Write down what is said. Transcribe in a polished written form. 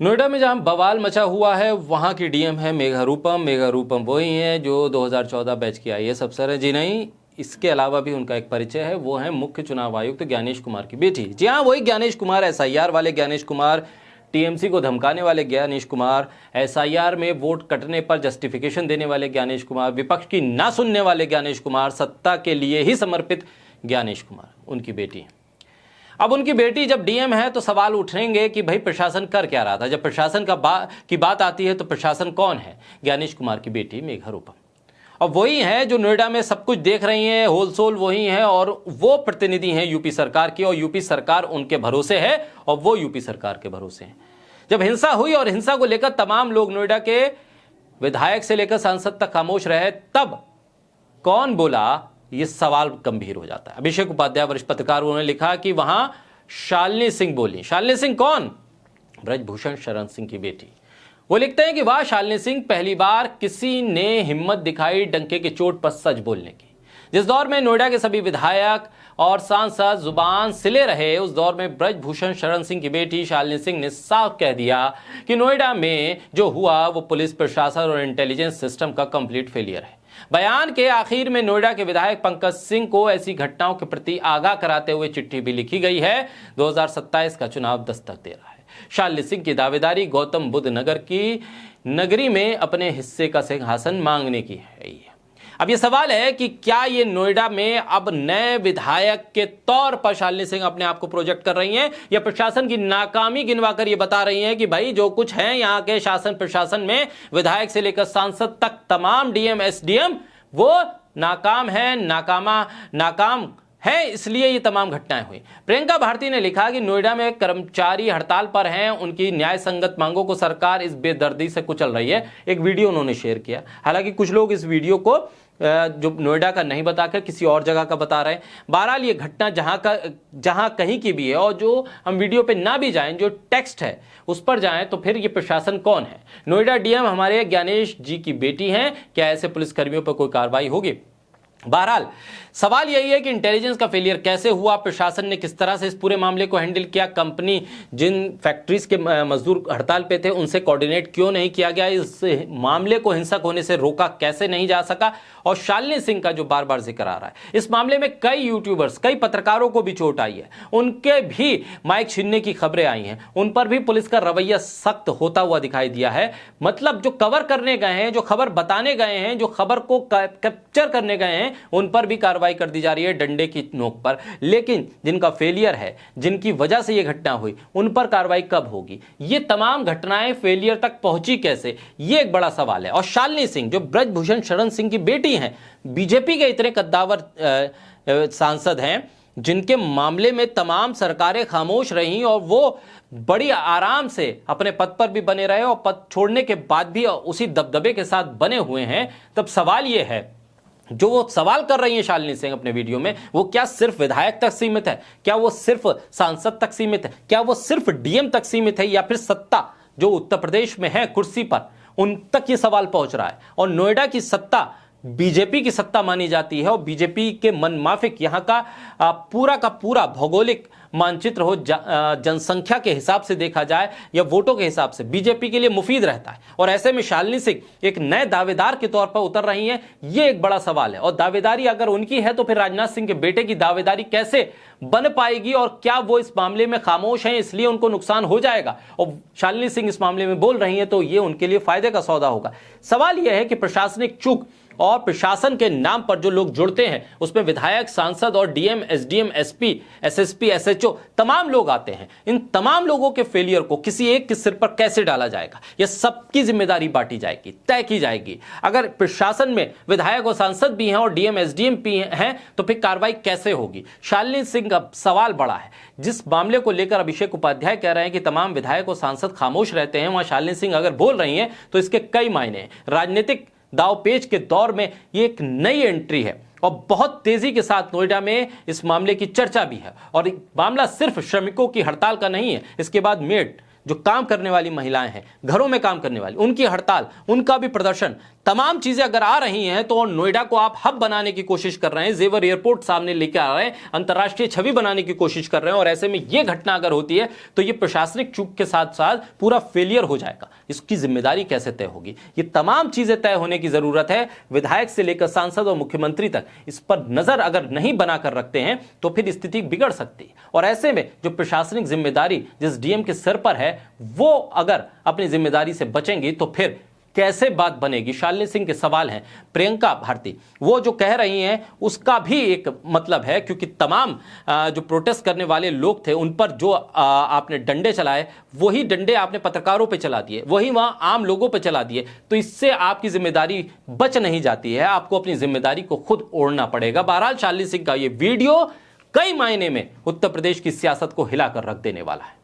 नोएडा में जहां बवाल मचा हुआ है वहां की डीएम है मेघा रूपम। मेघा रूपम वही है जो 2014 बैच की आईएएस अफसर है। जी नहीं, इसके अलावा भी उनका एक परिचय है, वो है मुख्य चुनाव आयुक्त ज्ञानेश कुमार की बेटी। जी हाँ, वही ज्ञानेश कुमार, एसआईआर वाले ज्ञानेश कुमार, टीएमसी को धमकाने वाले ज्ञानेश कुमार, एसआईआर में वोट कटने पर जस्टिफिकेशन देने वाले ज्ञानेश कुमार, विपक्ष की ना सुनने वाले ज्ञानेश कुमार, सत्ता के लिए ही समर्पित ज्ञानेश कुमार, उनकी बेटी है। अब उनकी बेटी जब डीएम है तो सवाल उठेंगे कि भाई प्रशासन कर क्या रहा था। जब प्रशासन की बात आती है तो प्रशासन कौन है? ज्ञानेश कुमार की बेटी मेघा रूपम। और वही है जो नोएडा में सब कुछ देख रही है, होलसोल वही है, और वो प्रतिनिधि हैं यूपी सरकार की, और यूपी सरकार उनके भरोसे है और वो यूपी सरकार के भरोसे हैं। जब हिंसा हुई और हिंसा को लेकर तमाम लोग नोएडा के विधायक से लेकर सांसद तक खामोश रहे, तब कौन बोला, ये सवाल गंभीर हो जाता है। अभिषेक उपाध्याय वरिष्ठ पत्रकार, उन्होंने लिखा कि वहां शालिनी सिंह बोली। शालिनी सिंह कौन? ब्रजभूषण शरण सिंह की बेटी। वो लिखते हैं कि वाह, शालिनी सिंह, पहली बार किसी ने हिम्मत दिखाई डंके की चोट पर सच बोलने की। जिस दौर में नोएडा के सभी विधायक और सांसद जुबान सिले रहे, उस दौर में ब्रजभूषण शरण सिंह की बेटी शालिनी सिंह ने साफ कह दिया कि नोएडा में जो हुआ वो पुलिस प्रशासन और इंटेलिजेंस सिस्टम का कंप्लीट फेलियर है। बयान के आखिर में नोएडा के विधायक पंकज सिंह को ऐसी घटनाओं के प्रति आगाह कराते हुए चिट्ठी भी लिखी गई है। 2027 का चुनाव दस्तक दे रहा है। शालिनी सिंह की दावेदारी गौतम बुद्ध नगर की नगरी में अपने हिस्से का सिंहासन मांगने की है। अब ये सवाल है कि क्या ये नोएडा में अब नए विधायक के तौर पर शालिनी सिंह अपने आप को प्रोजेक्ट कर रही हैं, या प्रशासन की नाकामी गिनवाकर ये बता रही हैं कि भाई जो कुछ है यहाँ के शासन प्रशासन में, विधायक से लेकर सांसद तक तमाम डीएम एसडीएम वो नाकाम है, नाकाम है, इसलिए ये तमाम घटनाएं हुई। प्रियंका भारती ने लिखा कि नोएडा में कर्मचारी हड़ताल पर हैं, उनकी न्याय संगत मांगों को सरकार इस बेदर्दी से कुचल रही है। एक वीडियो उन्होंने शेयर किया। हालांकि कुछ लोग इस वीडियो को जो नोएडा का नहीं बताकर किसी और जगह का बता रहे हैं। बहरहाल ये घटना जहां कहीं की भी है, और जो हम वीडियो पे ना भी जाएं, जो टेक्स्ट है उस पर जाएं, तो फिर ये प्रशासन कौन है? नोएडा डीएम हमारे ज्ञानेश जी की बेटी हैं। क्या ऐसे पुलिसकर्मियों पर कोई कार्रवाई होगी? बहरहाल सवाल यही है कि इंटेलिजेंस का फेलियर कैसे हुआ, प्रशासन ने किस तरह से इस पूरे मामले को हैंडल किया, कंपनी जिन फैक्ट्रीज के मजदूर हड़ताल पे थे उनसे कोऑर्डिनेट क्यों नहीं किया गया, इस मामले को हिंसक होने से रोका कैसे नहीं जा सका, और शालिनी सिंह का जो बार बार जिक्र आ रहा है, इस मामले में कई यूट्यूबर्स, कई पत्रकारों को भी चोट आई है, उनके भी माइक छीनने की खबरें आई हैं, उन पर भी पुलिस का रवैया सख्त होता हुआ दिखाई दिया है। मतलब जो कवर करने गए हैं, जो खबर बताने गए हैं, जो खबर को कैप्चर करने गए हैं, उन पर भी कार्रवाई कर दी जा रही है डंडे की नोक पर। लेकिन जिनका फेलियर है, जिनकी वजह से यह घटना हुई, उन पर कार्रवाई कब होगी? ये तमाम घटनाएं फेलियर तक पहुंची कैसे, ये एक बड़ा सवाल है। और शालिनी सिंह जो ब्रजभूषण शरण सिंह की बेटी हैं, बीजेपी के इतने कद्दावर सांसद हैं जिनके मामले में तमाम सरकारें खामोश रहीं, और वो बड़ी आराम से अपने पद पर भी बने रहे और पद छोड़ने के बाद भी उसी दबदबे के साथ बने हुए हैं। तब सवाल यह है, जो वो सवाल कर रही है शालिनी सिंह अपने वीडियो में, वो क्या सिर्फ विधायक तक सीमित है? क्या वो सिर्फ सांसद तक सीमित है? क्या वो सिर्फ डीएम तक सीमित है? या फिर सत्ता जो उत्तर प्रदेश में है कुर्सी पर, उन तक ये सवाल पहुंच रहा है? और नोएडा की सत्ता बीजेपी की सत्ता मानी जाती है, और बीजेपी के मनमाफिक यहां का पूरा भौगोलिक मानचित्र हो, जनसंख्या के हिसाब से देखा जाए या वोटों के हिसाब से, बीजेपी के लिए मुफीद रहता है। और ऐसे में शालिनी सिंह एक नए दावेदार के तौर पर उतर रही हैं, ये एक बड़ा सवाल है। और दावेदारी अगर उनकी है तो फिर राजनाथ सिंह के बेटे की दावेदारी कैसे बन पाएगी? और क्या वो इस मामले में खामोश हैं इसलिए उनको नुकसान हो जाएगा, और शालिनी सिंह इस मामले में बोल रही हैं तो ये उनके लिए फायदे का सौदा होगा? सवाल यह है कि प्रशासनिक चूक और प्रशासन के नाम पर जो लोग जुड़ते हैं, उसमें विधायक, सांसद और DM, SDM, SP, SSP, SHO, तमाम लोग आते हैं। इन तमाम लोगों के फेलियर को किसी एक के सिर पर कैसे डाला जाएगा? यह सबकी जिम्मेदारी बांटी जाएगी, तय की जाएगी। अगर प्रशासन में विधायक और सांसद भी हैं और डीएम, एसडीएम भी हैं, तो फिर कार्रवाई कैसे होगी? शालिनी सिंह का सवाल बड़ा है। जिस मामले को लेकर अभिषेक उपाध्याय कह रहे हैं कि तमाम विधायक और सांसद खामोश रहते हैं, वहां शालिनी सिंह अगर बोल रही हैं तो इसके कई मायने हैं। राजनीतिक दावपेच के दौर में ये एक नई एंट्री है, और बहुत तेजी के साथ नोएडा में इस मामले की चर्चा भी है। और मामला सिर्फ श्रमिकों की हड़ताल का नहीं है, इसके बाद मेड जो काम करने वाली महिलाएं हैं, घरों में काम करने वाली, उनकी हड़ताल, उनका भी प्रदर्शन, तमाम चीजें अगर आ रही हैं तो नोएडा को आप हब बनाने की कोशिश कर रहे हैं, जेवर एयरपोर्ट सामने लेकर आ रहे हैं, अंतर्राष्ट्रीय छवि बनाने की कोशिश कर रहे हैं, और ऐसे में यह घटना अगर होती है तो यह प्रशासनिक चूक के साथ साथ पूरा फेलियर हो जाएगा। इसकी जिम्मेदारी कैसे तय होगी, ये तमाम चीजें तय होने की जरूरत है। विधायक से लेकर सांसद और मुख्यमंत्री तक इस पर नजर अगर नहीं बनाकर रखते हैं तो फिर स्थिति बिगड़ सकती है। और ऐसे में जो प्रशासनिक जिम्मेदारी जिस डीएम के सिर पर है वो अगर अपनी जिम्मेदारी से बचेंगी तो फिर कैसे बात बनेगी। शालिनी सिंह के सवाल हैं, प्रियंका भारती वो जो कह रही हैं उसका भी एक मतलब है, क्योंकि तमाम जो प्रोटेस्ट करने वाले लोग थे उन पर जो आपने डंडे चलाए वही डंडे आपने पत्रकारों पे चला दिए, वही वहां आम लोगों पे चला दिए, तो इससे आपकी जिम्मेदारी बच नहीं जाती है, आपको अपनी जिम्मेदारी को खुद ओढ़ना पड़ेगा। बहरहाल शालिनी सिंह का ये वीडियो कई मायने में उत्तर प्रदेश की सियासत को हिलाकर रख देने वाला है।